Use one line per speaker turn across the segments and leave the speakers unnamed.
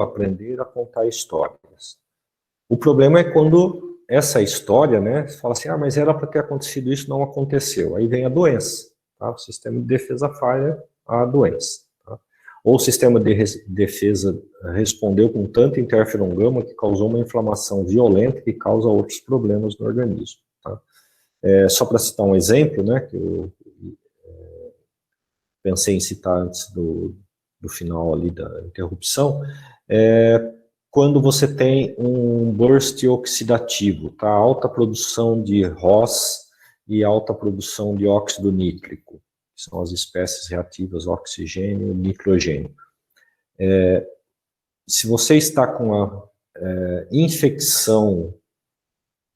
aprender a contar histórias. O problema é quando essa história, né, você fala assim, ah, mas era para ter acontecido isso, não aconteceu. Aí vem a doença, tá? O sistema de defesa falha a doença. Tá? Ou o sistema de defesa respondeu com tanto interferon gama que causou uma inflamação violenta que causa outros problemas no organismo. Tá? Só para citar um exemplo, né, que eu pensei em citar antes do final ali da interrupção, quando você tem um burst oxidativo, tá? Alta produção de ROS e alta produção de óxido nítrico, que são as espécies reativas oxigênio e nitrogênio. Se você está com a infecção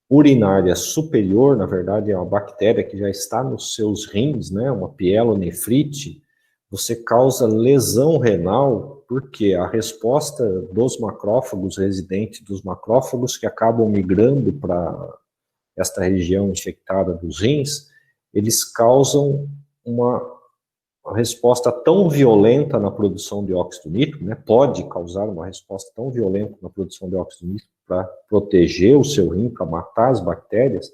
urinária superior, na verdade é uma bactéria que já está nos seus rins, né, uma pielonefrite, você causa lesão renal, porque a resposta dos macrófagos residentes, dos macrófagos que acabam migrando para esta região infectada dos rins, eles causam uma resposta tão violenta na produção de óxido nítrico, né, pode causar uma resposta tão violenta na produção de óxido nítrico para proteger o seu rim, para matar as bactérias,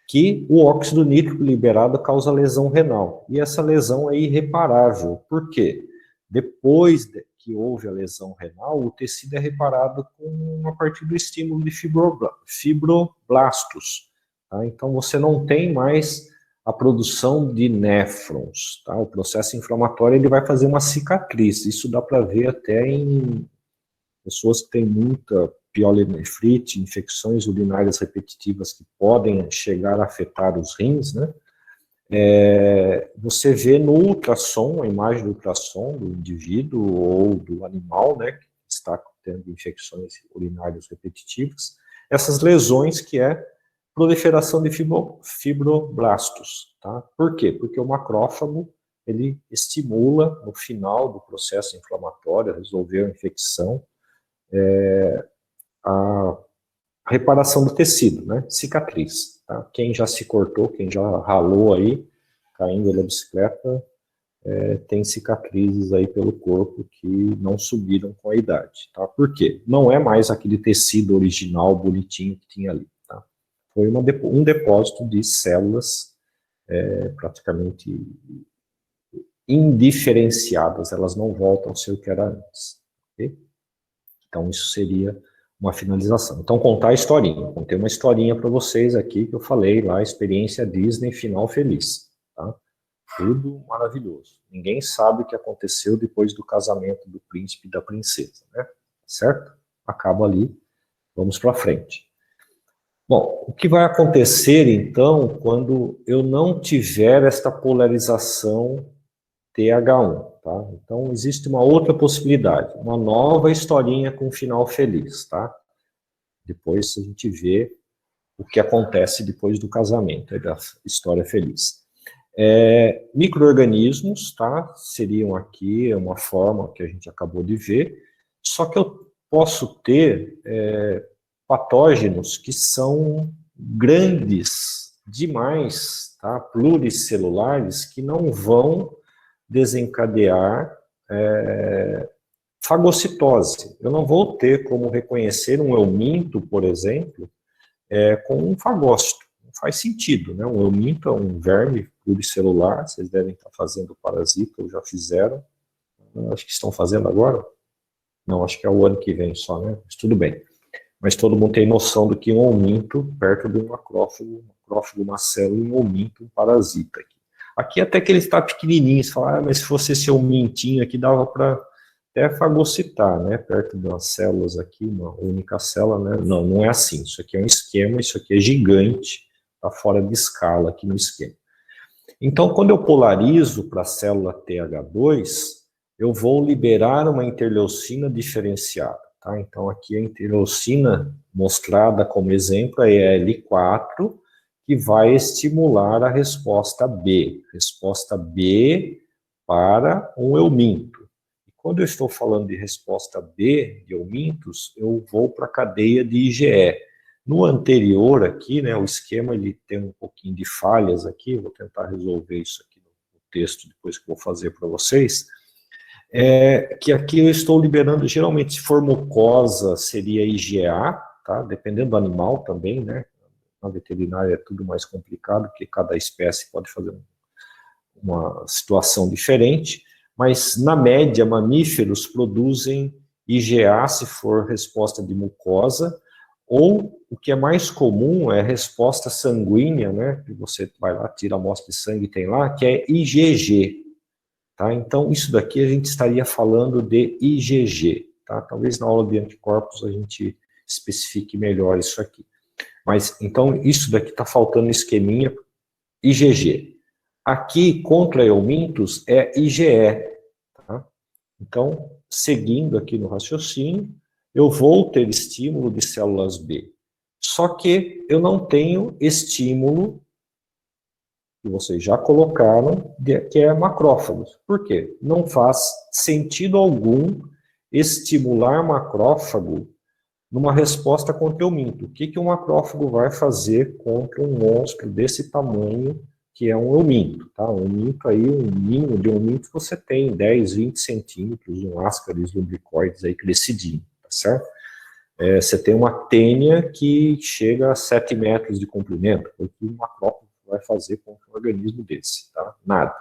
que o óxido nítrico liberado causa lesão renal. E essa lesão é irreparável. Por quê? Depois que houve a lesão renal, o tecido é reparado a partir do estímulo de fibroblastos. Tá? Então, você não tem mais a produção de néfrons. Tá? O processo inflamatório ele vai fazer uma cicatriz. Isso dá para ver até em pessoas que têm muita pielonefrite, infecções urinárias repetitivas que podem chegar a afetar os rins, né? Você vê no ultrassom, a imagem do ultrassom do indivíduo ou do animal, né, que está tendo infecções urinárias repetitivas, essas lesões que é proliferação de fibroblastos, tá? Por quê? Porque o macrófago, ele estimula, no final do processo inflamatório, a resolver a infecção, a reparação do tecido, né? Cicatriz. Tá? Quem já se cortou, quem já ralou aí, caindo da bicicleta, tem cicatrizes aí pelo corpo que não subiram com a idade. Tá? Por quê? Não é mais aquele tecido original, bonitinho que tinha ali. Tá? Foi um depósito de células praticamente indiferenciadas, elas não voltam a ser o que era antes. Okay? Então, isso seria uma finalização. Então, contar a historinha. Contei uma historinha para vocês aqui, que eu falei lá, experiência Disney, final feliz. Tá? Tudo maravilhoso. Ninguém sabe o que aconteceu depois do casamento do príncipe e da princesa, né? Certo? Acaba ali, vamos para frente. Bom, o que vai acontecer, então, quando eu não tiver esta polarização TH1, tá? Então, existe uma outra possibilidade, uma nova historinha com final feliz, tá? Depois a gente vê o que acontece depois do casamento, da história feliz. Micro-organismos, tá? Seriam aqui uma forma que a gente acabou de ver, só que eu posso ter patógenos que são grandes demais, tá? Pluricelulares, que não vão desencadear fagocitose. Eu não vou ter como reconhecer um euminto, por exemplo, com um fagócito. Não faz sentido, né? Um euminto é um verme pluricelular, vocês devem estar fazendo parasita, ou já fizeram. Acho que estão fazendo agora. Não, acho que é o ano que vem só, né? Mas tudo bem. Mas todo mundo tem noção do que um euminto, perto de um macrófago, uma célula, um euminto, um parasita. Aqui até que ele está pequenininho, você fala, mas se fosse esse eumintinho aqui, dava para até fagocitar, né, perto das células aqui, uma única célula, né, não é assim, isso aqui é um esquema, isso aqui é gigante, está fora de escala aqui no esquema. Então, quando eu polarizo para a célula TH2, eu vou liberar uma interleucina diferenciada, tá? Então, aqui a interleucina mostrada como exemplo é a L4, que vai estimular a resposta B para um euminto. E quando eu estou falando de resposta B, de eumintos, eu vou para a cadeia de IgE. No anterior aqui, né, o esquema ele tem um pouquinho de falhas aqui, vou tentar resolver isso aqui no texto depois que eu vou fazer para vocês. Que aqui eu estou liberando, geralmente, se for mucosa, seria IgA, tá? Dependendo do animal também, né? Na veterinária é tudo mais complicado, porque cada espécie pode fazer uma situação diferente, mas na média, mamíferos produzem IgA se for resposta de mucosa, ou o que é mais comum é resposta sanguínea, né? Que você vai lá, tira a amostra de sangue e tem lá, que é IgG. Tá? Então, isso daqui a gente estaria falando de IgG. Tá? Talvez na aula de anticorpos a gente especifique melhor isso aqui. Mas, então, isso daqui está faltando esqueminha, IgG. Aqui, contra eumintos, é IgE. Tá? Então, seguindo aqui no raciocínio, eu vou ter estímulo de células B. Só que eu não tenho estímulo que vocês já colocaram, que é macrófagos. Por quê? Não faz sentido algum estimular macrófago numa resposta contra euminto. O que um macrófago vai fazer contra um monstro desse tamanho, que é um euminto? Tá? Um euminto aí, um ninho de euminto, você tem 10, 20 centímetros, um ascaris lumbricoides aí crescidinho, tá certo? Você tem uma tênia que chega a 7 metros de comprimento, o que um macrófago vai fazer com um organismo desse, tá? Nada.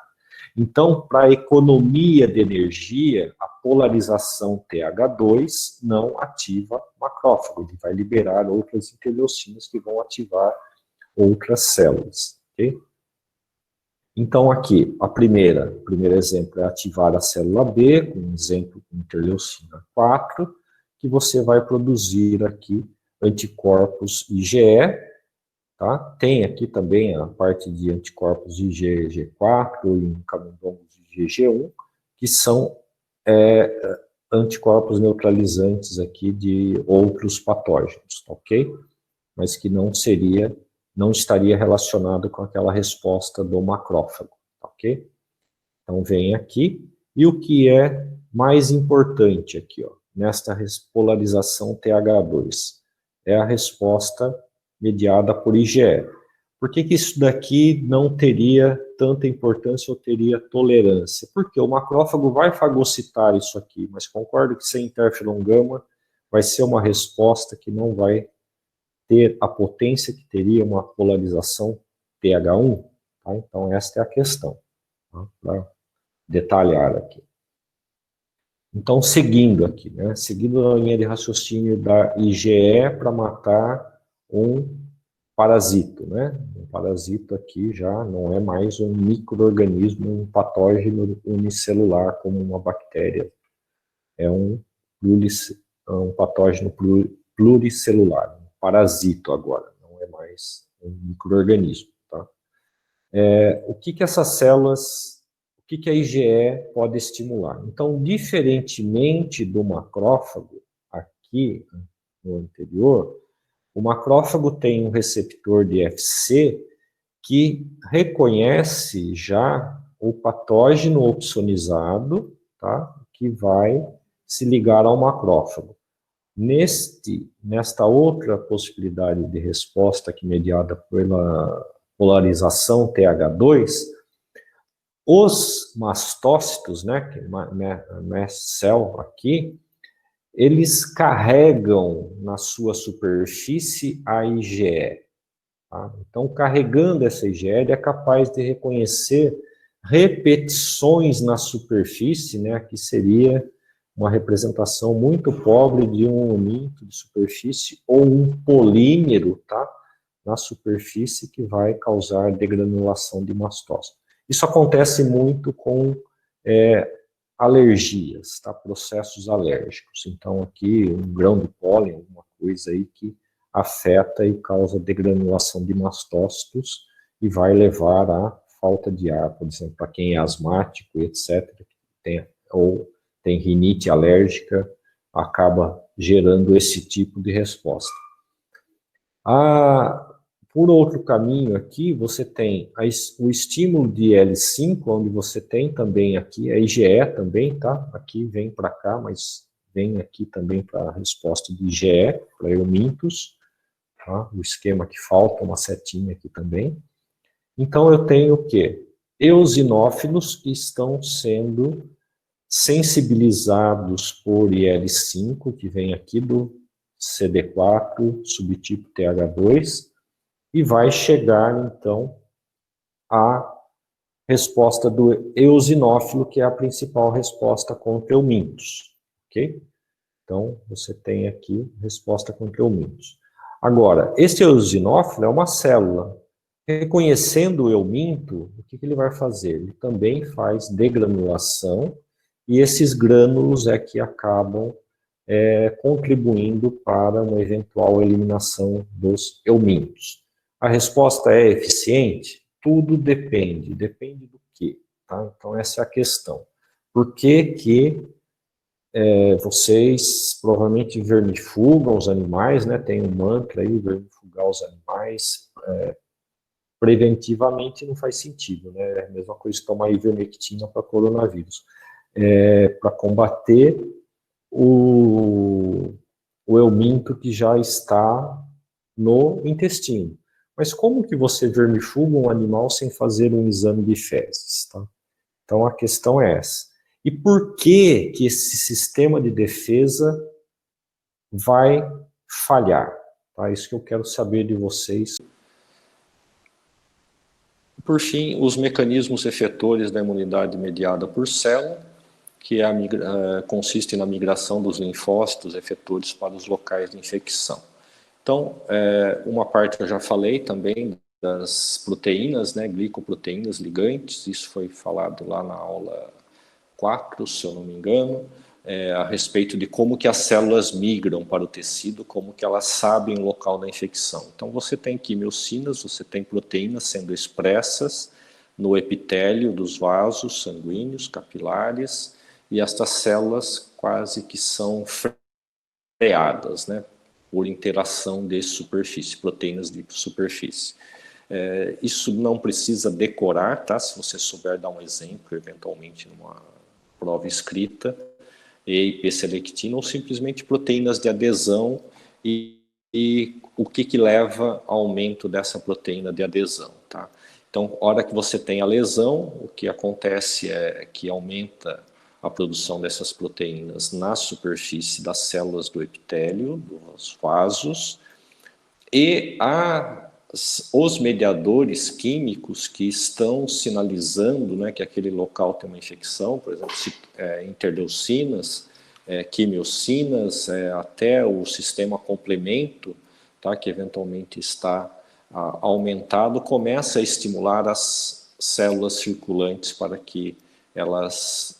Então, para economia de energia, a polarização TH2 não ativa o macrófago, ele vai liberar outras interleucinas que vão ativar outras células, ok? Então, aqui, o primeiro exemplo é ativar a célula B, com um exemplo com interleucina 4, que você vai produzir aqui anticorpos IgE, tá? Tem aqui também a parte de anticorpos IgG4 e camundongos IgG1, que são anticorpos neutralizantes aqui de outros patógenos, ok? Mas que não estaria relacionado com aquela resposta do macrófago, ok? Então vem aqui, e o que é mais importante aqui, ó, nesta polarização TH2, é a resposta mediada por IgE. Por que isso daqui não teria tanta importância ou teria tolerância? Porque o macrófago vai fagocitar isso aqui, mas concordo que sem interferon gama vai ser uma resposta que não vai ter a potência que teria uma polarização TH1. Tá? Então esta é a questão, tá? Para detalhar aqui. Então, seguindo aqui, né? Seguindo a linha de raciocínio da IgE para matar um parasito, né? Um parasito aqui já não é mais um micro-organismo, um patógeno unicelular como uma bactéria. É um patógeno pluricelular, um parasito agora, não é mais um micro-organismo, tá? O que essas células, o que a IgE pode estimular? Então, diferentemente do macrófago, aqui no anterior, o macrófago tem um receptor de Fc que reconhece já o patógeno opsonizado, tá? Que vai se ligar ao macrófago. Nesta outra possibilidade de resposta aqui mediada pela polarização TH2, os mastócitos, né, que é mast cell aqui, eles carregam na sua superfície a IgE. Tá? Então, carregando essa IgE, ele é capaz de reconhecer repetições na superfície, né, que seria uma representação muito pobre de um euminto de superfície ou um polímero, tá, na superfície que vai causar degranulação de mastócito. Isso acontece muito com alergias, tá? Processos alérgicos. Então, aqui, um grão de pólen, alguma coisa aí que afeta e causa degranulação de mastócitos e vai levar à falta de ar, por exemplo, para quem é asmático, etc., ou tem rinite alérgica, acaba gerando esse tipo de resposta. Por outro caminho aqui, você tem o estímulo de L5, onde você tem também aqui a IgE também, tá? Aqui vem para cá, mas vem aqui também para a resposta de IgE, para eumintos, tá? O esquema que falta, uma setinha aqui também. Então eu tenho o quê? Eosinófilos que estão sendo sensibilizados por IL-5, que vem aqui do CD4, subtipo TH2, e vai chegar, então, à resposta do eosinófilo, que é a principal resposta contra eumintos, ok? Então, você tem aqui resposta contra eumintos. Agora, esse eosinófilo é uma célula. Reconhecendo o euminto, o que ele vai fazer? Ele também faz degranulação, e esses grânulos é que acabam contribuindo para uma eventual eliminação dos eumintos. A resposta é eficiente? Tudo depende. Depende do quê? Tá? Então, essa é a questão. Por que vocês provavelmente vermifugam os animais, né? Tem um mantra aí, vermifugar os animais preventivamente não faz sentido, né? É a mesma coisa que tomar ivermectina para coronavírus. Para combater o euminto que já está no intestino. Mas como que você vermifuga um animal sem fazer um exame de fezes, tá? Então a questão é essa. E por que que esse sistema de defesa vai falhar? Tá? Isso que eu quero saber de vocês.
Por fim, os mecanismos efetores da imunidade mediada por célula, que consiste na migração dos linfócitos efetores para os locais de infecção. Então, uma parte eu já falei também das proteínas, né, glicoproteínas ligantes, isso foi falado lá na aula 4, se eu não me engano, a respeito de como que as células migram para o tecido, como que elas sabem o local da infecção. Então você tem quimiocinas, você tem proteínas sendo expressas no epitélio dos vasos sanguíneos, capilares, e estas células quase que são freadas, né, por interação de superfície, proteínas de superfície. Isso não precisa decorar, tá? Se você souber dar um exemplo, eventualmente numa prova escrita, EIP-selectina, ou simplesmente proteínas de adesão e o que leva ao aumento dessa proteína de adesão, tá? Então, hora que você tem a lesão, o que acontece é que aumenta a produção dessas proteínas na superfície das células do epitélio, dos vasos, e os mediadores químicos que estão sinalizando, né, que aquele local tem uma infecção, por exemplo, interleucinas, quimiocinas, até o sistema complemento, tá, que eventualmente está aumentado, começa a estimular as células circulantes para que elas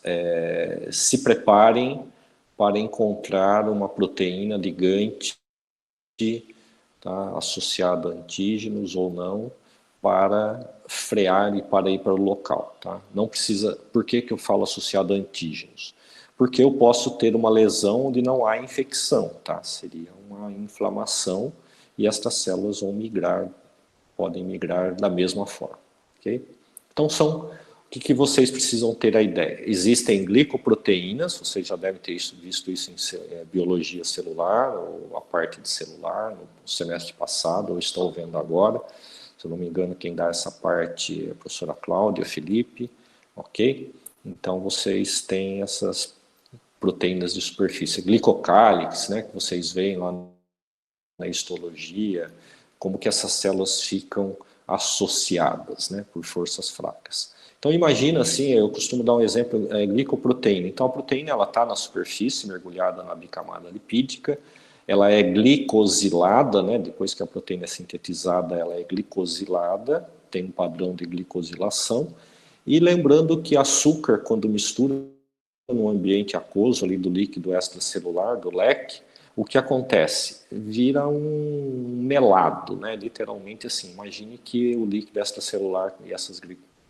se preparem para encontrar uma proteína ligante, tá, associado a antígenos ou não, para frear e para ir para o local. Tá? Não precisa. Por que eu falo associado a antígenos? Porque eu posso ter uma lesão onde não há infecção, tá? Seria uma inflamação e estas células vão migrar, podem migrar da mesma forma. Okay? Então o que vocês precisam ter a ideia? Existem glicoproteínas, vocês já devem ter visto isso em biologia celular, ou a parte de celular, no semestre passado, ou estão vendo agora. Se eu não me engano, quem dá essa parte é a professora Cláudia Felipe, ok? Então vocês têm essas proteínas de superfície, glicocálix, né, que vocês veem lá na histologia, como que essas células ficam associadas, né, por forças fracas. Então imagina assim, eu costumo dar um exemplo, glicoproteína. Então a proteína ela está na superfície, mergulhada na bicamada lipídica, ela é glicosilada, né, depois que a proteína é sintetizada, ela é glicosilada, tem um padrão de glicosilação, e lembrando que açúcar, quando mistura no ambiente aquoso ali do líquido extracelular, do leque, o que acontece? Vira um melado, né? Literalmente assim, imagine que o líquido extracelular e essas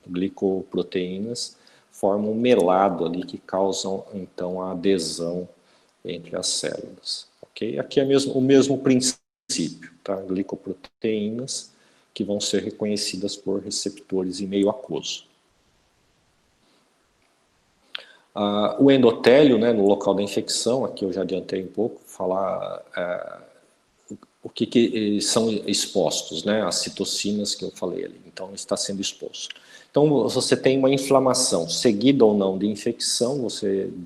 glicoproteínas formam um melado ali que causam então a adesão entre as células. Okay? Aqui é o mesmo princípio, tá? Glicoproteínas que vão ser reconhecidas por receptores em meio aquoso. O endotélio, né, no local da infecção, aqui eu já adiantei um pouco, falar o que são expostos, né? As citocinas que eu falei ali. Então, está sendo exposto. Então, você tem uma inflamação, seguida ou não de infecção,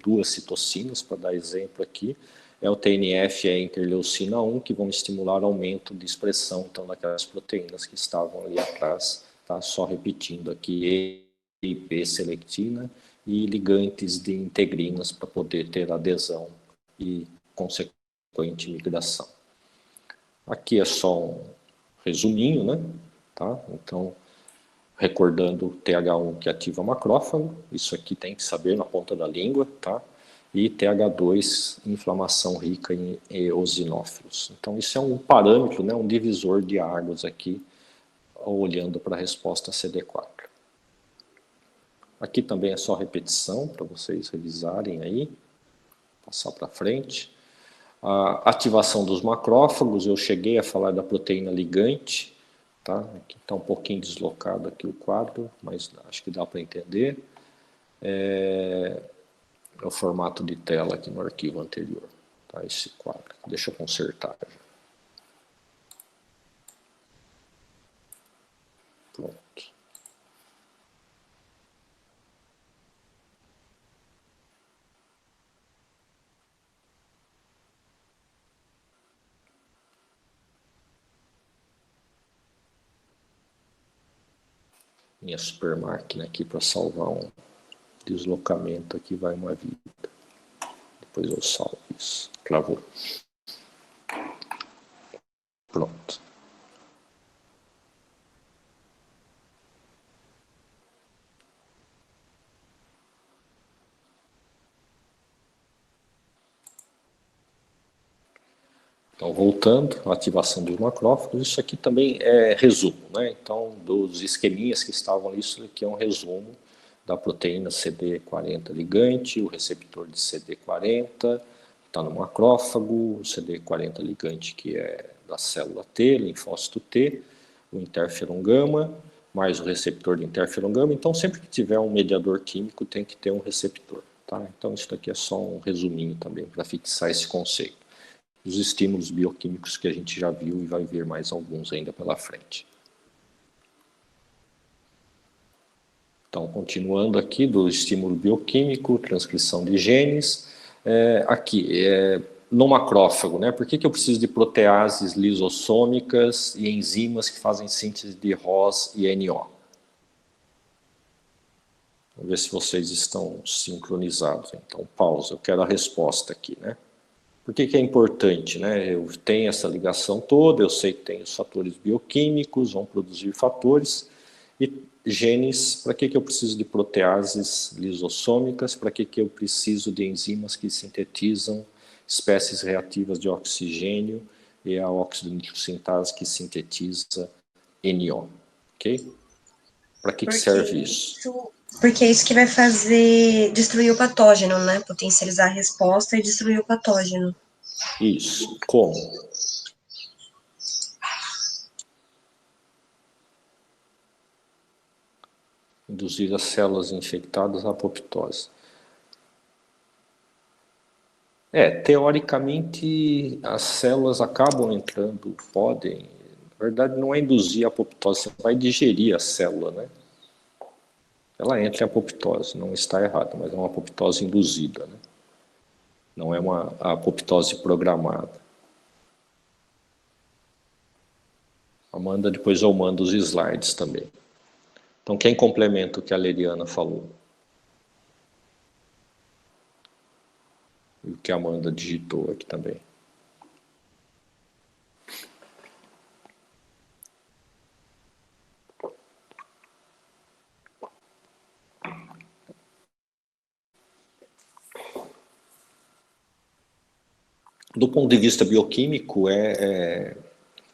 duas citocinas, para dar exemplo aqui, é o TNF e a interleucina 1, que vão estimular aumento de expressão, então, daquelas proteínas que estavam ali atrás, tá? Só repetindo aqui, IP-selectina e ligantes de integrinas para poder ter adesão e consequente migração. Aqui é só um resuminho, né? Tá? Então, recordando o TH1 que ativa macrófago, isso aqui tem que saber na ponta da língua, tá? E TH2, inflamação rica em eosinófilos. Então, isso é um parâmetro, né? Um divisor de águas aqui, olhando para a resposta CD4. Aqui também é só repetição, para vocês revisarem aí, passar para frente. A ativação dos macrófagos, eu cheguei a falar da proteína ligante, tá? Aqui está um pouquinho deslocado aqui o quadro, mas acho que dá para entender. É o formato de tela aqui no arquivo anterior, tá? Esse quadro. Deixa eu consertar. Pronto. Minha super máquina aqui para salvar um deslocamento aqui vai uma vida. Depois eu salvo isso. Travou. Pronto. Então, voltando à ativação dos macrófagos, isso aqui também é resumo, né? Então, dos esqueminhas que estavam ali, isso aqui é um resumo da proteína CD40 ligante, o receptor de CD40, está no macrófago, o CD40 ligante que é da célula T, linfócito T, o interferon gama, mais o receptor de interferon gama. Então, sempre que tiver um mediador químico, tem que ter um receptor, tá? Então, isso aqui é só um resuminho também, para fixar esse conceito. Os estímulos bioquímicos que a gente já viu e vai ver mais alguns ainda pela frente. Então, continuando aqui do estímulo bioquímico, transcrição de genes, no macrófago, né? Por que eu preciso de proteases lisossômicas e enzimas que fazem síntese de ROS e NO? Vamos ver se vocês estão sincronizados. Então, pausa, eu quero a resposta aqui, né? Por que é importante, né? Eu tenho essa ligação toda, eu sei que tem os fatores bioquímicos, vão produzir fatores, e genes, para que eu preciso de proteases lisossômicas, para que eu preciso de enzimas que sintetizam espécies reativas de oxigênio e a óxido nitroso sintase que sintetiza NO, ok? Para que serve isso?
Porque é isso que vai fazer destruir o patógeno, né? Potencializar a resposta e destruir o patógeno.
Isso. Como? Induzir as células infectadas à apoptose. Teoricamente, as células acabam entrando, podem. Na verdade, não é induzir a apoptose, você vai digerir a célula, né? Ela entra em apoptose, não está errado, mas é uma apoptose induzida, né? Não é uma apoptose programada. Amanda, depois eu mando os slides também. Então, quem complementa o que a Leriana falou? E o que a Amanda digitou aqui também. Do ponto de vista bioquímico,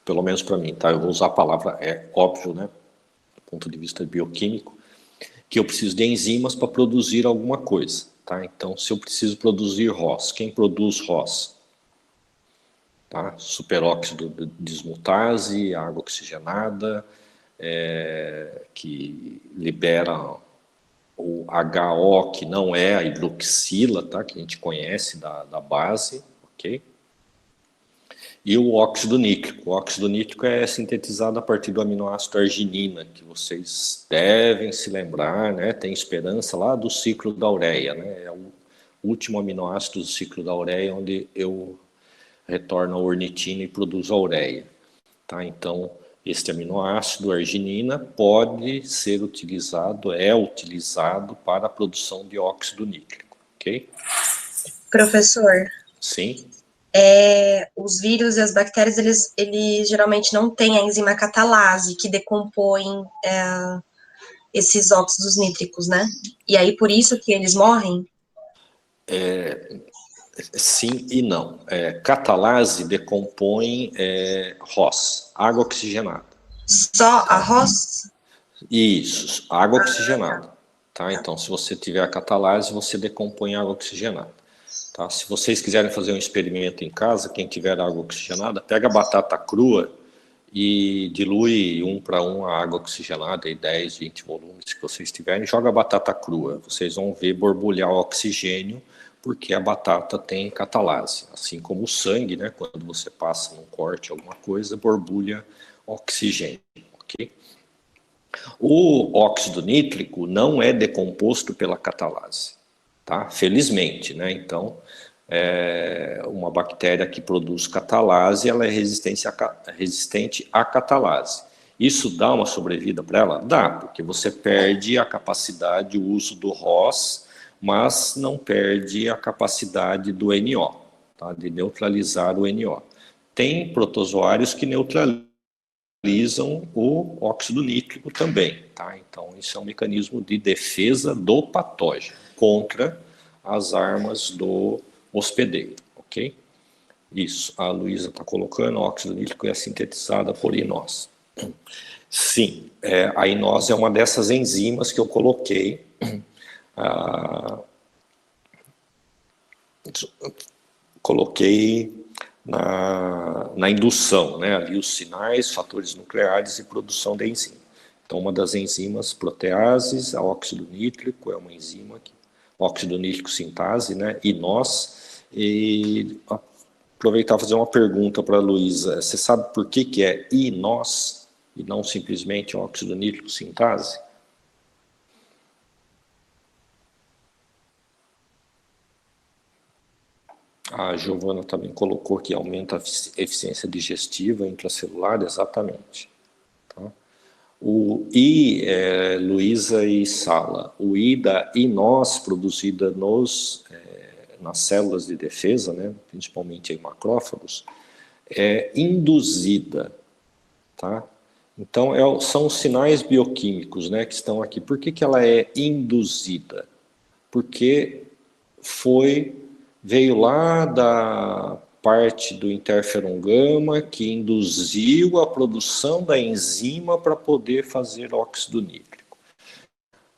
pelo menos para mim, tá? Eu vou usar a palavra, é óbvio, né? Do ponto de vista bioquímico, que eu preciso de enzimas para produzir alguma coisa, tá? Então, se eu preciso produzir ROS, quem produz ROS? Tá? Superóxido de dismutase, água oxigenada, que libera o HO, que não é a hidroxila, tá? Que a gente conhece da base, ok? E o óxido nítrico. O óxido nítrico é sintetizado a partir do aminoácido arginina, que vocês devem se lembrar, né? Tem esperança lá do ciclo da ureia, né? É o último aminoácido do ciclo da ureia, onde eu retorno a ornitina e produzo a ureia. Tá? Então, este aminoácido, arginina, pode ser utilizado, é utilizado para a produção de óxido nítrico, ok?
Professor,
Sim.
os vírus e as bactérias, eles geralmente não têm a enzima catalase, que decompõe esses óxidos nítricos, né? E aí, por isso que eles morrem?
Sim e não. Catalase decompõe ROS, água oxigenada.
Só a ROS?
Isso, água oxigenada. Tá? Então, se você tiver a catalase, você decompõe água oxigenada. Tá? Se vocês quiserem fazer um experimento em casa, quem tiver água oxigenada, pega a batata crua e dilui 1 para 1 a água oxigenada, e 10, 20 volumes que vocês tiverem, e joga a batata crua. Vocês vão ver borbulhar o oxigênio, porque a batata tem catalase. Assim como o sangue, né? Quando você passa num corte, alguma coisa, borbulha oxigênio. Ok? O óxido nítrico não é decomposto pela catalase, tá? Felizmente, né? Então, uma bactéria que produz catalase, ela é resistente à catalase. Isso dá uma sobrevida para ela? Dá, porque você perde a capacidade, o uso do ROS, mas não perde a capacidade do NO, tá? De neutralizar o NO. Tem protozoários que neutralizam o óxido nítrico também, tá? Então, isso é um mecanismo de defesa do patógeno contra as armas do hospedeiro, ok? Isso, a Luísa está colocando, o óxido nítrico é sintetizada por inós. Sim, a inós é uma dessas enzimas que eu coloquei. Coloquei na indução, né? Ali os sinais, fatores nucleares e produção da enzima. Então, uma das enzimas proteases, a óxido nítrico, é uma enzima, óxido nítrico sintase, né? Inós. E aproveitar e fazer uma pergunta para a Luísa. Você sabe por que é inós e não simplesmente óxido nítrico sintase? A Giovana também colocou que aumenta a eficiência digestiva intracelular, exatamente. Tá? O I, Luísa e Sala, o I da inós produzida nas células de defesa, né, principalmente em macrófagos, é induzida. Tá? Então, são os sinais bioquímicos, né, que estão aqui. Por que ela é induzida? Porque veio lá da parte do interferon gama que induziu a produção da enzima para poder fazer óxido nítrico.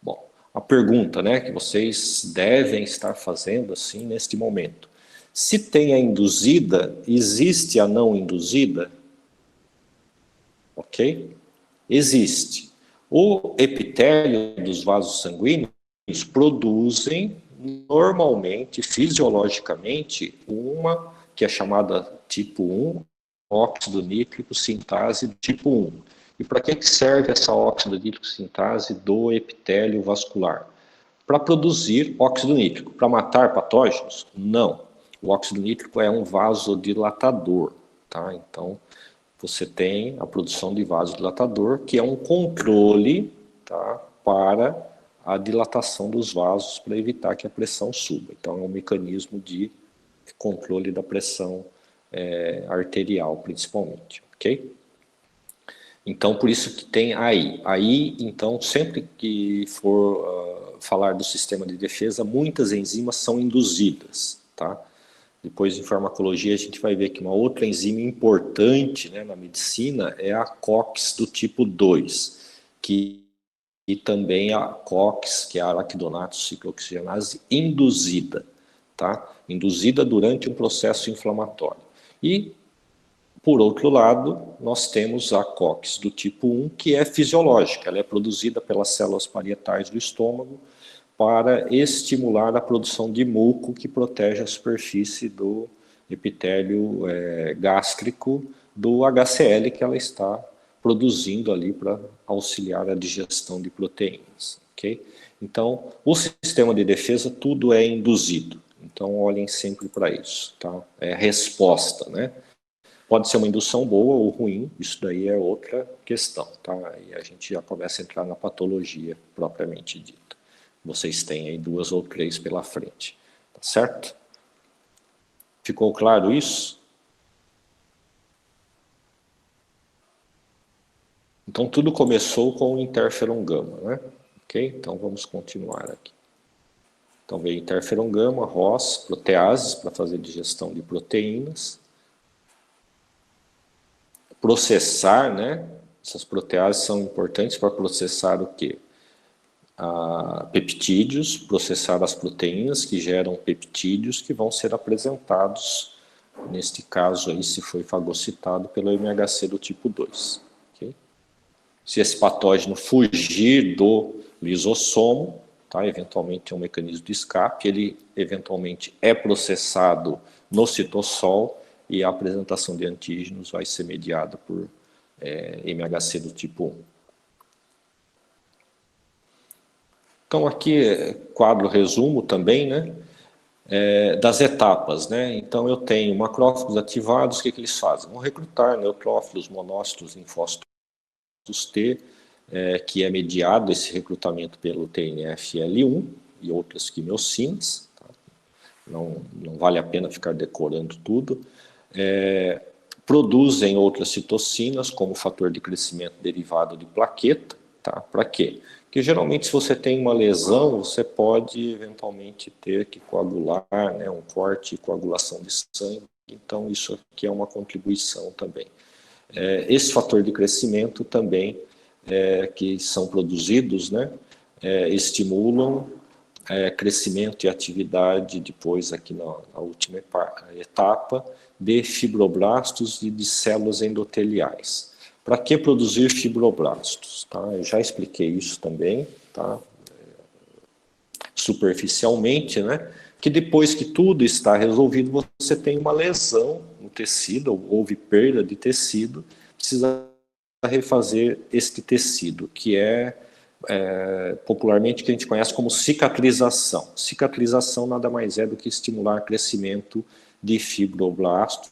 Bom, a pergunta, né, que vocês devem estar fazendo assim neste momento. Se tem a induzida, existe a não induzida? Ok? Existe. O epitélio dos vasos sanguíneos produzem normalmente, fisiologicamente, uma que é chamada tipo 1, óxido nítrico sintase tipo 1. E para que serve essa óxido nítrico sintase do epitélio vascular? Para produzir óxido nítrico. Para matar patógenos? Não. O óxido nítrico é um vasodilatador, tá? Então, você tem a produção de vasodilatador, que é um controle, tá, para a dilatação dos vasos para evitar que a pressão suba. Então, é um mecanismo de controle da pressão arterial, principalmente, ok? Então, por isso que tem AI. AI, então, sempre que for falar do sistema de defesa, muitas enzimas são induzidas, tá? Depois, em farmacologia, a gente vai ver que uma outra enzima importante, né, na medicina é a COX do tipo 2, e também a COX, que é a araquidonato ciclooxigenase induzida, tá? Induzida durante um processo inflamatório. E, por outro lado, nós temos a COX do tipo 1, que é fisiológica, ela é produzida pelas células parietais do estômago para estimular a produção de muco que protege a superfície do epitélio gástrico do HCl que ela está produzindo ali para auxiliar a digestão de proteínas, ok? Então, o sistema de defesa, tudo é induzido. Então, olhem sempre para isso, tá? É resposta, né? Pode ser uma indução boa ou ruim, isso daí é outra questão, tá? E a gente já começa a entrar na patologia propriamente dita. Vocês têm aí 2 ou 3 pela frente, tá certo? Ficou claro isso? Então, tudo começou com o interferon gama, né? Ok? Então, vamos continuar aqui. Então, veio interferon gama, ROS, proteases para fazer digestão de proteínas. Processar, né? Essas proteases são importantes para processar o quê? Peptídeos, processar as proteínas que geram peptídeos que vão ser apresentados, neste caso aí, se foi fagocitado pelo MHC do tipo 2. Okay? Se esse patógeno fugir do lisossomo, tá? Eventualmente é um mecanismo de escape, ele eventualmente é processado no citossol e a apresentação de antígenos vai ser mediada por MHC do tipo 1. Então aqui, quadro resumo também, né, das etapas, né, então eu tenho macrófagos ativados, o que eles fazem? Vão recrutar neutrófilos, monócitos, linfócitos T, que é mediado esse recrutamento pelo TNF-L1 e outras quimiocinas, tá? Não vale a pena ficar decorando tudo, produzem outras citocinas, como fator de crescimento derivado de plaqueta, tá? Para quê? Porque geralmente se você tem uma lesão, você pode eventualmente ter que coagular, né, um corte e coagulação de sangue, então isso aqui é uma contribuição também. Esse fator de crescimento também, que são produzidos, né, estimulam crescimento e atividade depois aqui na última etapa de fibroblastos e de células endoteliais. Para que produzir fibroblastos? Tá? Eu já expliquei isso também, tá? Superficialmente, né? Que depois que tudo está resolvido, você tem uma lesão no tecido, ou houve perda de tecido, precisa refazer este tecido, que popularmente que a gente conhece como cicatrização. Cicatrização nada mais é do que estimular crescimento de fibroblastos,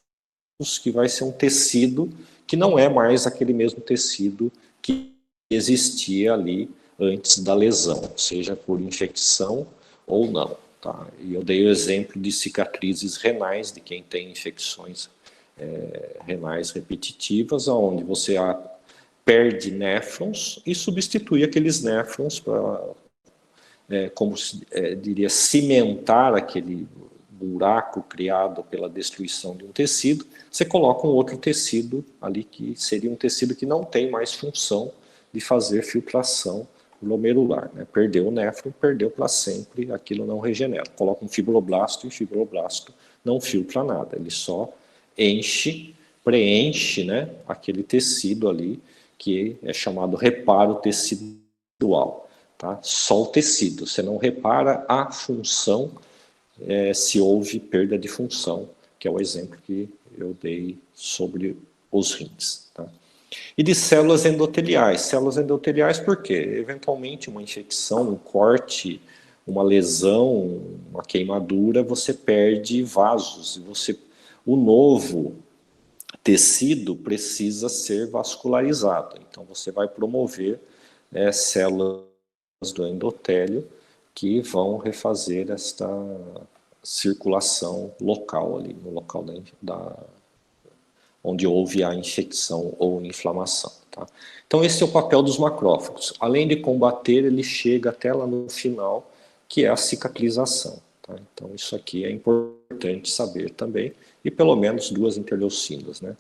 que vai ser um tecido que não é mais aquele mesmo tecido que existia ali antes da lesão, seja por infecção ou não. Tá? E eu dei o exemplo de cicatrizes renais, de quem tem infecções renais repetitivas, onde você perde néfrons e substitui aqueles néfrons para, como diria, cimentar aquele buraco criado pela destruição de um tecido, você coloca um outro tecido ali que seria um tecido que não tem mais função de fazer filtração glomerular. Né? Perdeu o néfron, perdeu para sempre, aquilo não regenera. Coloca um fibroblasto e o fibroblasto não filtra nada, ele só preenche, né, aquele tecido ali que é chamado reparo tecidual. Tá? Só o tecido, você não repara a função se houve perda de função, que é o exemplo que eu dei sobre os rins. Tá? E de células endoteliais. Células endoteliais por quê? Eventualmente uma infecção, um corte, uma lesão, uma queimadura, você perde vasos. O novo tecido precisa ser vascularizado. Então você vai promover células do endotélio que vão refazer esta circulação local ali, no local onde houve a infecção ou inflamação. Tá? Então esse é o papel dos macrófagos. Além de combater, ele chega até lá no final, que é a cicatrização. Tá? Então isso aqui é importante saber também, e pelo menos 2 interleucinas, né?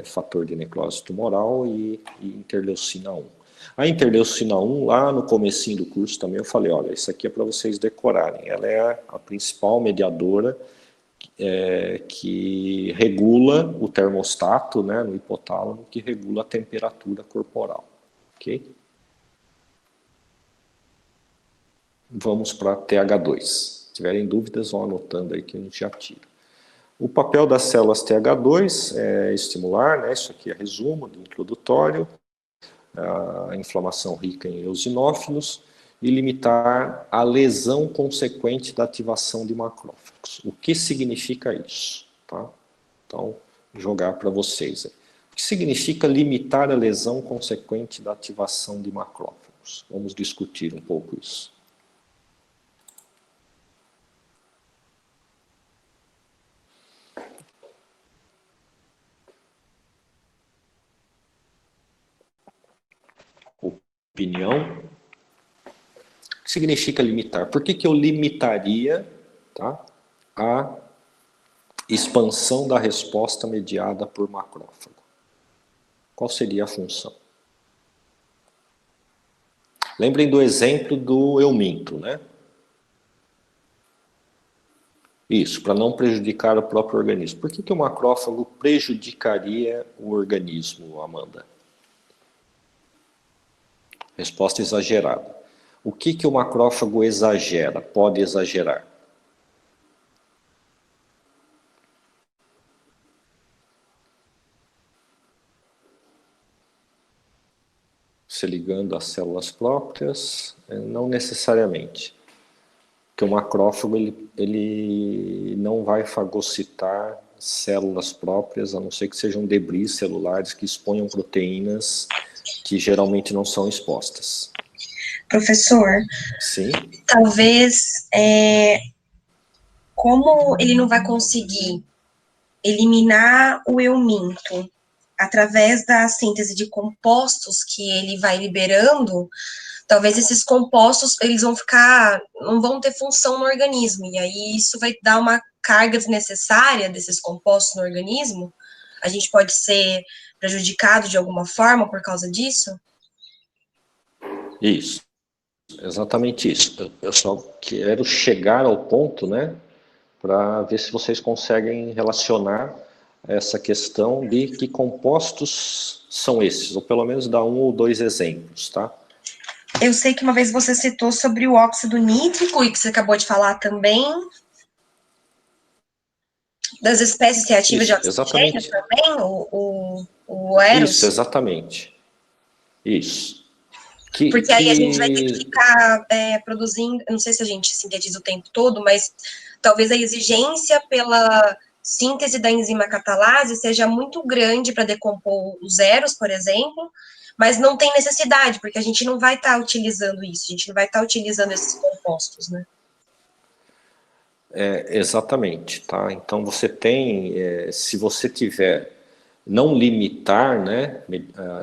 Fator de necrose tumoral e interleucina 1. A interleucina 1, lá no comecinho do curso também eu falei, olha, isso aqui é para vocês decorarem. Ela é a principal mediadora que regula o termostato, né, no hipotálamo, que regula a temperatura corporal. Ok? Vamos para TH2. Se tiverem dúvidas, vão anotando aí que a gente já tira. O papel das células TH2 é estimular, né, isso aqui é resumo do introdutório, a inflamação rica em eosinófilos e limitar a lesão consequente da ativação de macrófagos. O que significa isso? Tá? Então, jogar para vocês. O que significa limitar a lesão consequente da ativação de macrófagos? Vamos discutir um pouco isso. Opinião. O que significa limitar? Por que eu limitaria, tá, a expansão da resposta mediada por macrófago? Qual seria a função? Lembrem do exemplo do eu minto, né? Isso, para não prejudicar o próprio organismo. Por que o macrófago prejudicaria o organismo, Amanda? Resposta exagerada. O que o macrófago exagera, pode exagerar? Se ligando às células próprias, não necessariamente. Porque o macrófago ele não vai fagocitar células próprias, a não ser que sejam debris celulares que exponham proteínas que geralmente não são expostas.
Professor,
sim,
talvez, como ele não vai conseguir eliminar o eu minto através da síntese de compostos que ele vai liberando, talvez esses compostos, eles vão ficar, não vão ter função no organismo, e aí isso vai dar uma carga desnecessária desses compostos no organismo. A gente pode ser prejudicado de alguma forma por causa disso?
Isso, exatamente isso. Eu só quero chegar ao ponto, né, para ver se vocês conseguem relacionar essa questão de que compostos são esses, ou pelo menos dar um ou dois exemplos, tá?
Eu sei que uma vez você citou sobre o óxido nítrico, e que você acabou de falar também, das espécies reativas de
Isso,
oxigênio
exatamente.
também, o Eros.
Isso, exatamente. Isso.
Porque aí a gente vai ter que ficar produzindo, eu não sei se a gente sintetiza o tempo todo, mas talvez a exigência pela síntese da enzima catalase seja muito grande para decompor os Eros, por exemplo, mas não tem necessidade, porque a gente não vai estar utilizando isso, a gente não vai estar utilizando esses compostos, né?
Exatamente, tá? Então você tem, se você tiver, não limitar, né,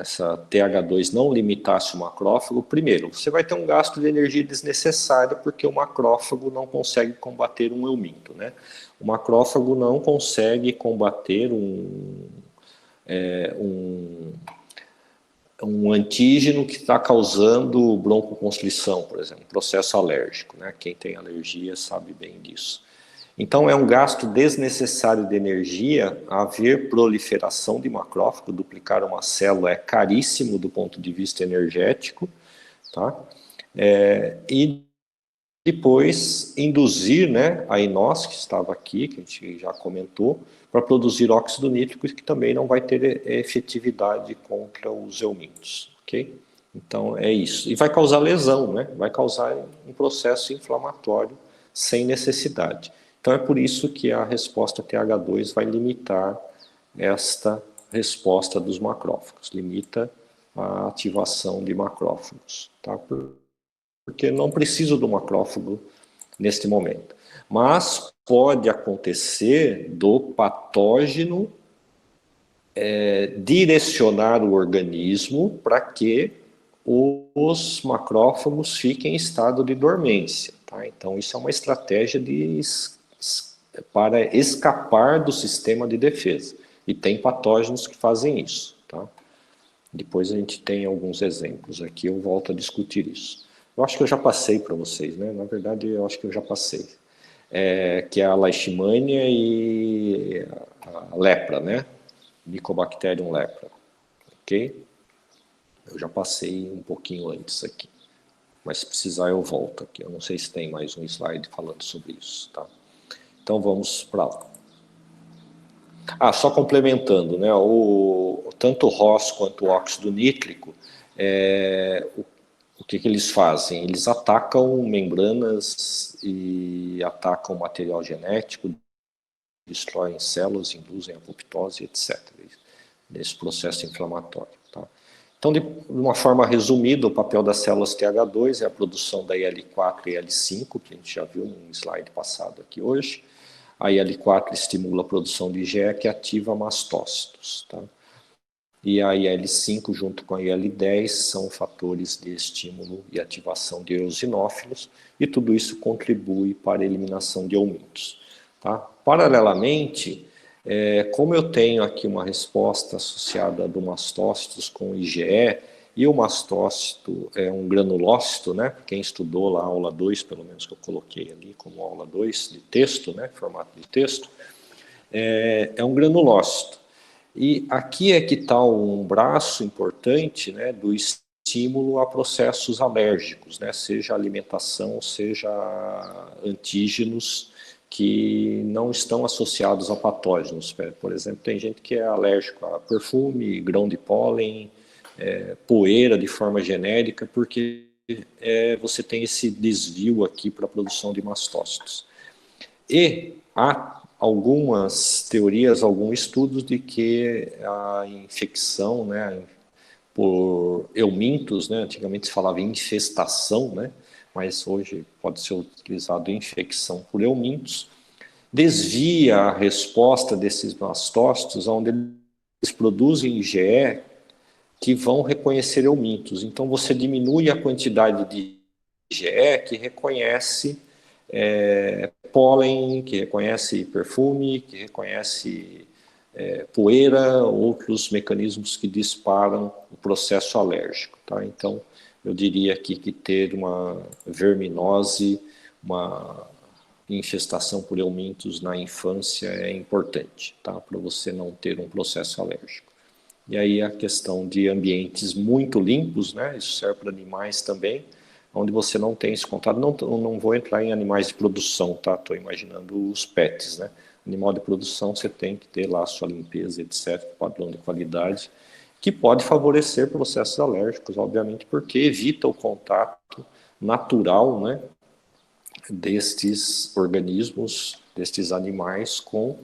essa TH2 não limitasse o macrófago, primeiro, você vai ter um gasto de energia desnecessário, porque o macrófago não consegue combater um euminto, né? O macrófago não consegue combater um antígeno que está causando broncoconstrição, por exemplo, processo alérgico, né? Quem tem alergia sabe bem disso. Então é um gasto desnecessário de energia haver proliferação de macrófago, duplicar uma célula é caríssimo do ponto de vista energético, tá? E depois induzir, né, a INOS, que estava aqui, que a gente já comentou, para produzir óxido nítrico, que também não vai ter efetividade contra os eumintos, ok? Então é isso. E vai causar lesão, né? Vai causar um processo inflamatório sem necessidade. Então é por isso que a resposta TH2 vai limitar esta resposta dos macrófagos, limita a ativação de macrófagos, tá? Porque não preciso do macrófago neste momento. Mas pode acontecer do patógeno direcionar o organismo para que os macrófagos fiquem em estado de dormência. Tá? Então isso é uma estratégia para escapar do sistema de defesa. E tem patógenos que fazem isso. Tá? Depois a gente tem alguns exemplos aqui, eu volto a discutir isso. Eu acho que eu já passei para vocês, né? Na verdade, eu acho que eu já passei. Que é a leishmania e a lepra, né? Mycobacterium lepra, ok? Eu já passei um pouquinho antes aqui. Mas se precisar eu volto aqui. Eu não sei se tem mais um slide falando sobre isso, tá? Então vamos para lá. Só complementando, né? Tanto o ROS quanto o óxido nítrico, o que eles fazem? Eles atacam membranas e atacam material genético, destroem células, induzem apoptose, etc. Nesse processo inflamatório. Tá? Então, de uma forma resumida, o papel das células TH2 é a produção da IL-4 e IL-5, que a gente já viu num slide passado aqui hoje. A IL-4 estimula a produção de IgE, que ativa mastócitos. Tá? E a IL-5, junto com a IL-10, são fatores de estímulo e ativação de eosinófilos, e tudo isso contribui para a eliminação de eumintos. Tá? Paralelamente, como eu tenho aqui uma resposta associada do mastócitos com IgE, e o mastócito é um granulócito, né? Quem estudou lá a aula 2, pelo menos que eu coloquei ali como aula 2 de texto, né? Formato de texto, é um granulócito. E aqui é que está um braço importante, né, do estímulo a processos alérgicos, né? Seja alimentação, seja antígenos que não estão associados a patógenos. Por exemplo, tem gente que é alérgico a perfume, grão de pólen, poeira de forma genérica, porque você tem esse desvio aqui para a produção de mastócitos. E há algumas teorias, alguns estudos de que a infecção, né, por eumintos, né, antigamente se falava infestação, né, mas hoje pode ser utilizado infecção por eumintos, desvia a resposta desses mastócitos, onde eles produzem IgE que vão reconhecer eumintos. Então você diminui a quantidade de IgE que reconhece pólen, que reconhece perfume, que reconhece poeira, outros mecanismos que disparam o processo alérgico. Tá? Então, eu diria aqui que ter uma verminose, uma infestação por eumintos na infância é importante, tá? Para você não ter um processo alérgico. E aí a questão de ambientes muito limpos, né? Isso serve para animais também, onde você não tem esse contato. Não vou entrar em animais de produção, tá? Estou imaginando os pets, né? Animal de produção, você tem que ter lá a sua limpeza, etc., padrão de qualidade, que pode favorecer processos alérgicos, obviamente, porque evita o contato natural, né, destes organismos, destes animais com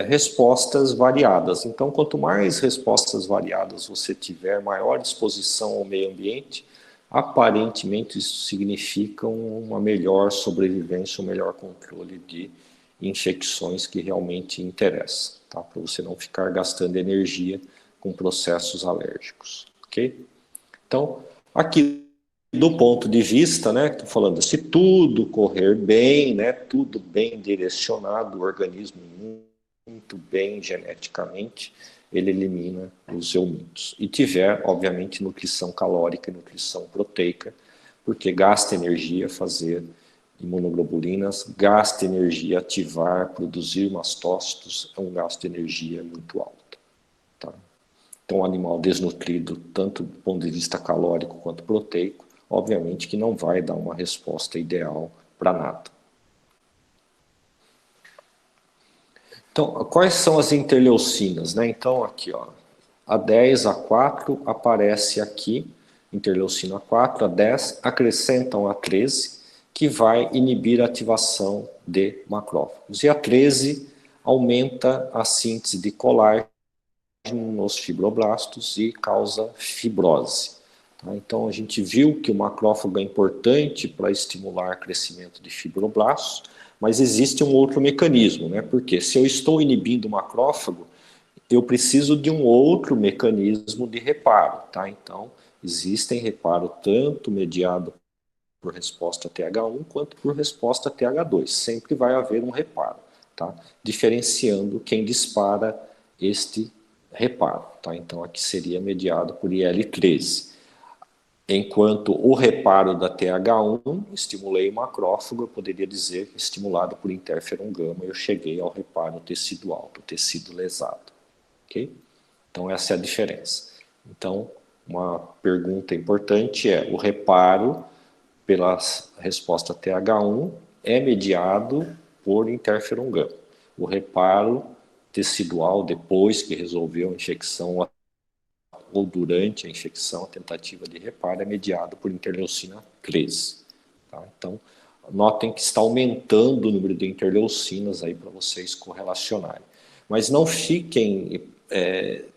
respostas variadas. Então, quanto mais respostas variadas você tiver, maior exposição ao meio ambiente, aparentemente isso significa uma melhor sobrevivência, um melhor controle de infecções que realmente interessam, tá? Para você não ficar gastando energia com processos alérgicos, ok? Então, aqui do ponto de vista, né, estou falando, se tudo correr bem, né, tudo bem direcionado, o organismo muito bem geneticamente, ele elimina os eumintos. E tiver, obviamente, nutrição calórica e nutrição proteica, porque gasta energia fazer imunoglobulinas, gasta energia ativar, produzir mastócitos, é um gasto de energia muito alto. Tá? Então, um animal desnutrido, tanto do ponto de vista calórico quanto proteico, obviamente que não vai dar uma resposta ideal para nada. Então, quais são as interleucinas, né? Então, aqui, ó, a 10, a 4 aparece aqui, interleucina 4, a 10, acrescentam a 13, que vai inibir a ativação de macrófagos. E a 13 aumenta a síntese de colágeno nos fibroblastos e causa fibrose. Tá? Então, a gente viu que o macrófago é importante para estimular o crescimento de fibroblastos, mas existe um outro mecanismo, né? Porque se eu estou inibindo o macrófago, eu preciso de um outro mecanismo de reparo, tá? Então, existem reparo tanto mediado por resposta TH1 quanto por resposta TH2. Sempre vai haver um reparo, tá? Diferenciando quem dispara este reparo, tá? Então, aqui seria mediado por IL-13. Enquanto o reparo da TH1, estimulei o macrófago, eu poderia dizer que estimulado por interferon gama, eu cheguei ao reparo tecidual, do tecido lesado. Okay? Então, essa é a diferença. Então, uma pergunta importante é, o reparo pela resposta TH1 é mediado por interferon gama. O reparo tecidual depois que resolveu a infecção ou durante a infecção, a tentativa de reparo é mediada por interleucina 13. Tá? Então, notem que está aumentando o número de interleucinas aí para vocês correlacionarem. Mas não fiquem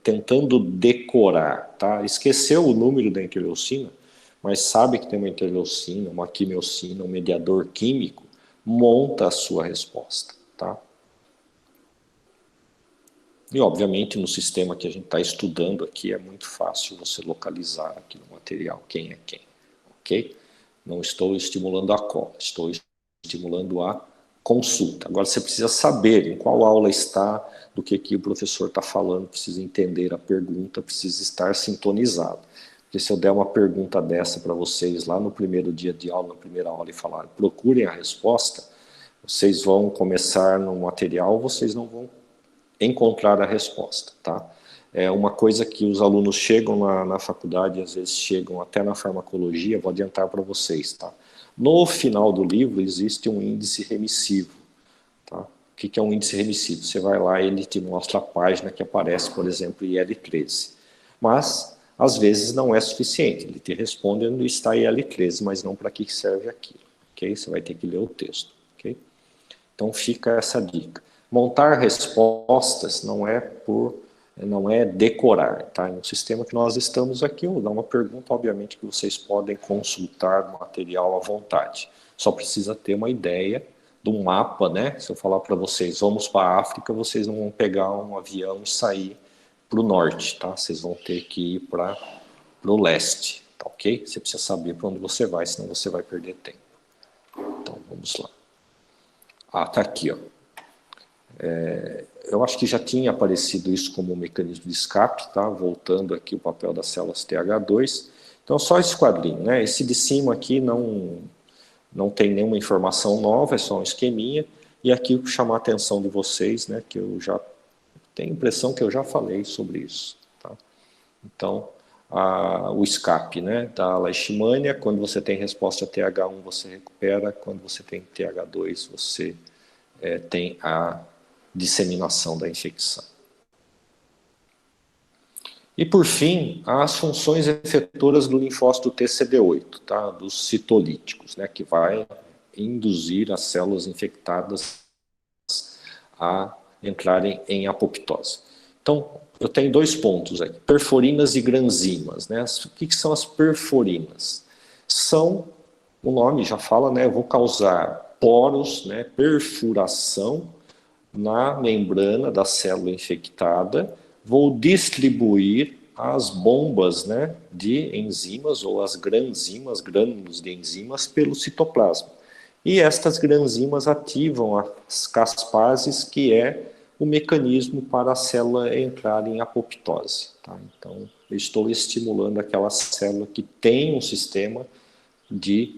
tentando decorar, tá? Esqueceu o número da interleucina, mas sabe que tem uma interleucina, uma quimiocina, um mediador químico, monta a sua resposta, tá? E, obviamente, no sistema que a gente está estudando aqui, é muito fácil você localizar aqui no material quem é quem, ok? Não estou estimulando a cola, estou estimulando a consulta. Agora, você precisa saber em qual aula está, do que o professor está falando, precisa entender a pergunta, precisa estar sintonizado. Porque se eu der uma pergunta dessa para vocês lá no primeiro dia de aula, na primeira aula, e falar, procurem a resposta, vocês vão começar no material, vocês não vão encontrar a resposta, tá? É uma coisa que os alunos chegam na faculdade, às vezes chegam até na farmacologia, vou adiantar para vocês, tá? No final do livro existe um índice remissivo, tá? O que é um índice remissivo? Você vai lá e ele te mostra a página que aparece, por exemplo, IL-13. Mas, às vezes, não é suficiente, ele te responde onde está IL-13, mas não para que serve aquilo, ok? Você vai ter que ler o texto, ok? Então fica essa dica. Montar respostas não é decorar, tá? No sistema que nós estamos aqui, eu vou dar uma pergunta, obviamente que vocês podem consultar o material à vontade. Só precisa ter uma ideia do mapa, né? Se eu falar para vocês, vamos para a África, vocês não vão pegar um avião e sair para o norte, tá? Vocês vão ter que ir para o leste, tá ok? Você precisa saber para onde você vai, senão você vai perder tempo. Então, vamos lá. Ah, tá aqui, ó. Eu acho que já tinha aparecido isso como um mecanismo de escape, tá? Voltando aqui o papel das células TH2. Então, só esse quadrinho, né? Esse de cima aqui não tem nenhuma informação nova, é só um esqueminha. E aqui chamar a atenção de vocês, né? Que eu já tenho a impressão que eu já falei sobre isso, tá? Então, o escape, né? Da leishmania, quando você tem resposta a TH1, você recupera. Quando você tem TH2, você tem a disseminação da infecção. E, por fim, as funções efetoras do linfócito TCD8, tá? Dos citolíticos, né? Que vai induzir as células infectadas a entrarem em apoptose. Então, eu tenho 2 pontos aqui, perforinas e granzimas, né? O que são as perforinas? São, o nome já fala, né? Eu vou causar poros, né? Perfuração na membrana da célula infectada, vou distribuir as bombas, né, de enzimas ou as granzimas, grânulos de enzimas, pelo citoplasma. E estas granzimas ativam as caspases, que é o mecanismo para a célula entrar em apoptose. Tá? Então, eu estou estimulando aquela célula que tem um sistema de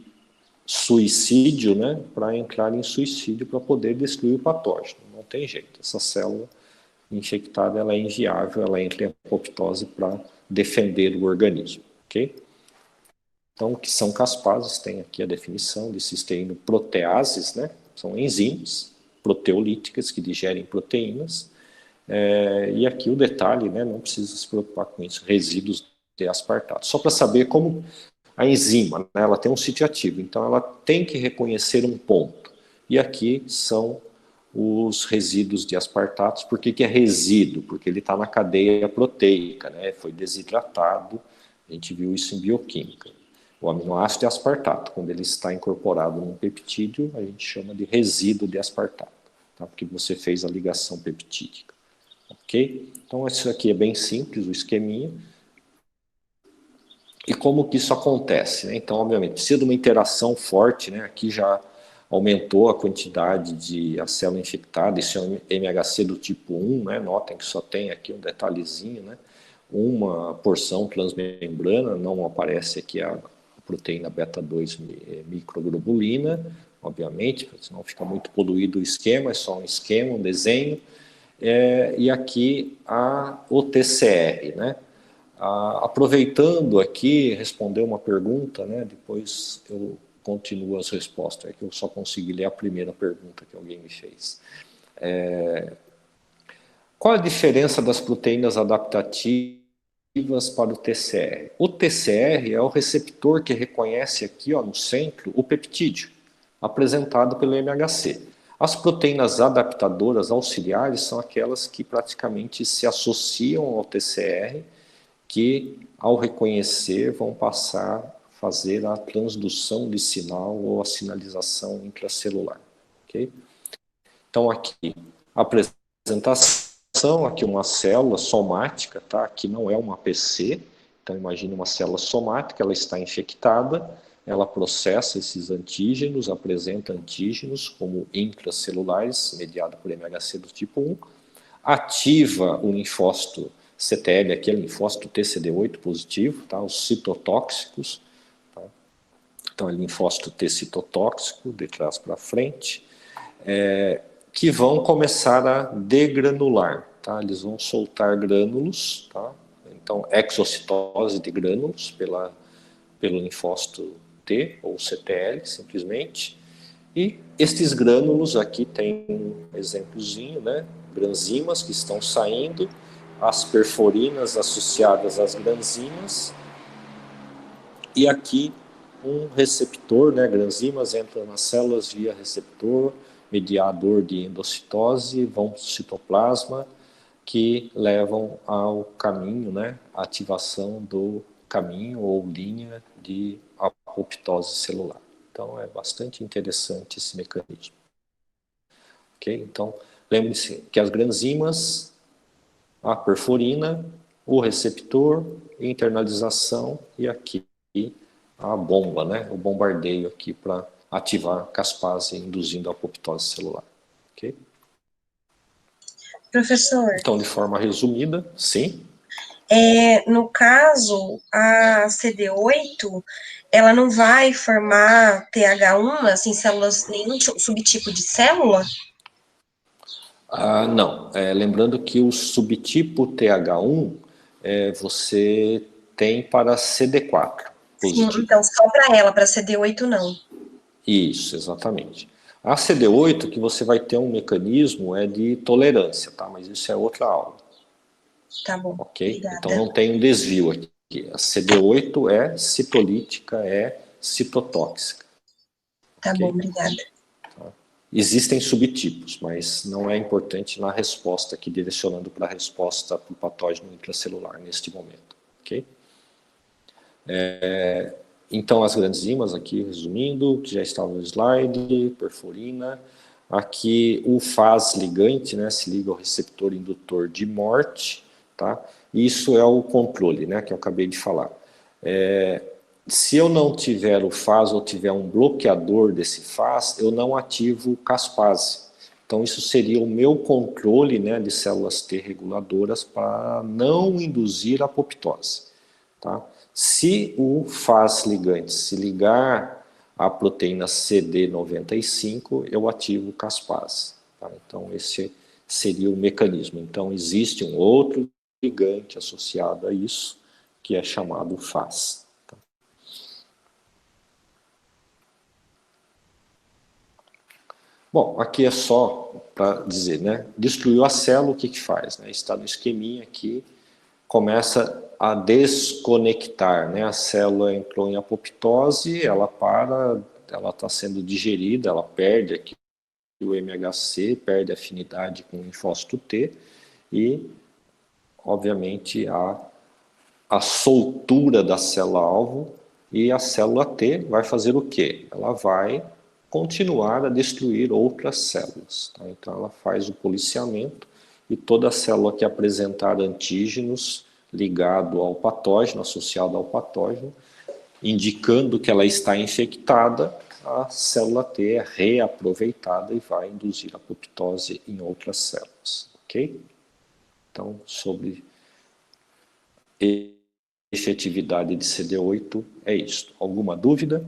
suicídio, né, para entrar em suicídio, para poder destruir o patógeno. Não tem jeito. Essa célula infectada, ela é inviável, ela entra em apoptose para defender o organismo, ok? Então, o que são caspases? Tem aqui a definição de cisteínoproteases, né? São enzimas proteolíticas que digerem proteínas. E aqui o detalhe, né? Não precisa se preocupar com isso, resíduos de aspartato. Só para saber como a enzima, né, ela tem um sítio ativo, então ela tem que reconhecer um ponto. E aqui são os resíduos de aspartatos. Por que é resíduo? Porque ele está na cadeia proteica, né, foi desidratado, a gente viu isso em bioquímica. O aminoácido é aspartato, quando ele está incorporado num peptídeo, a gente chama de resíduo de aspartato, tá, porque você fez a ligação peptídica. Ok? Então, isso aqui é bem simples, o esqueminha. E como que isso acontece? Né? Então, obviamente, precisa de uma interação forte, né? Aqui já aumentou a quantidade de a célula infectada, isso é um MHC do tipo 1, né? Notem que só tem aqui um detalhezinho, né? Uma porção transmembrana, não aparece aqui a proteína beta-2 microglobulina, obviamente, senão fica muito poluído o esquema, é só um esquema, um desenho. E aqui o TCR, né? Aproveitando aqui, responder uma pergunta, né? Depois eu continuo as respostas, é que eu só consegui ler a primeira pergunta que alguém me fez. Qual a diferença das proteínas adaptativas para o TCR? O TCR é o receptor que reconhece aqui, ó, no centro, o peptídeo, apresentado pelo MHC. As proteínas adaptadoras auxiliares são aquelas que praticamente se associam ao TCR, que ao reconhecer vão passar a fazer a transdução de sinal ou a sinalização intracelular. Okay? Então aqui, a apresentação, aqui uma célula somática, tá? Aqui não é uma PC, então imagine uma célula somática, ela está infectada, ela processa esses antígenos, apresenta antígenos como intracelulares, mediado por MHC do tipo 1, ativa o linfócito CTL, aqui é linfócito TCD8 positivo, tá? Os citotóxicos, tá? Então é linfócito T citotóxico, de trás para frente, que vão começar a degranular, tá? Eles vão soltar grânulos, tá? Então exocitose de grânulos pelo linfócito T ou CTL, simplesmente. E estes grânulos, aqui tem um exemplozinho, né? Granzimas que estão saindo, as perforinas associadas às granzimas, e aqui um receptor, né? Granzimas entram nas células via receptor, mediador de endocitose, vão para o citoplasma, que levam ao caminho, né? A ativação do caminho ou linha de apoptose celular. Então, é bastante interessante esse mecanismo. Ok? Então, lembre-se que as granzimas, a perforina, o receptor, internalização e aqui a bomba, né? O bombardeio aqui para ativar a caspase, induzindo a apoptose celular. Ok?
Professor,
Então, de forma resumida, sim.
no caso, a CD8, ela não vai formar TH1, assim, células, nenhum subtipo de célula?
Não. Lembrando que o subtipo TH1 você tem para CD4
Sim,
positivo.
então só para ela, para CD8 não.
Isso, exatamente. A CD8 que você vai ter um mecanismo de tolerância, tá? Mas isso é outra aula.
Tá bom,
Ok?
obrigada.
Então não tem um desvio aqui. A CD8 é citolítica, é citotóxica.
Tá
Ok?
bom, obrigada.
Existem subtipos, mas não é importante na resposta aqui, direcionando para a resposta para o patógeno intracelular neste momento. Ok? Então, as granzimas aqui, resumindo, que já estava no slide, perforina. Aqui o faz ligante, né, se liga ao receptor indutor de morte, tá? Isso é o controle, né, que eu acabei de falar. Se eu não tiver o faz ou tiver um bloqueador desse faz, eu não ativo o caspase. Então isso seria o meu controle, né, de células T reguladoras para não induzir a apoptose, tá? Se o faz ligante se ligar à proteína CD95, eu ativo o caspase, tá? Então esse seria o mecanismo. Então existe um outro ligante associado a isso, que é chamado faz. Bom, aqui é só para dizer, né? Destruiu a célula, o que que faz? Né? Está no esqueminha aqui, começa a desconectar, né? A célula entrou em apoptose, ela para, ela está sendo digerida, ela perde aqui o MHC, perde afinidade com o linfócito T e, obviamente, a soltura da célula-alvo e a célula T vai fazer o quê? Ela vai continuar a destruir outras células. Tá? Então ela faz o policiamento e toda célula que apresentar antígenos ligado ao patógeno, associado ao patógeno, indicando que ela está infectada, a célula T é reaproveitada e vai induzir a apoptose em outras células. Ok? Então, sobre efetividade de CD8 é isso. Alguma dúvida?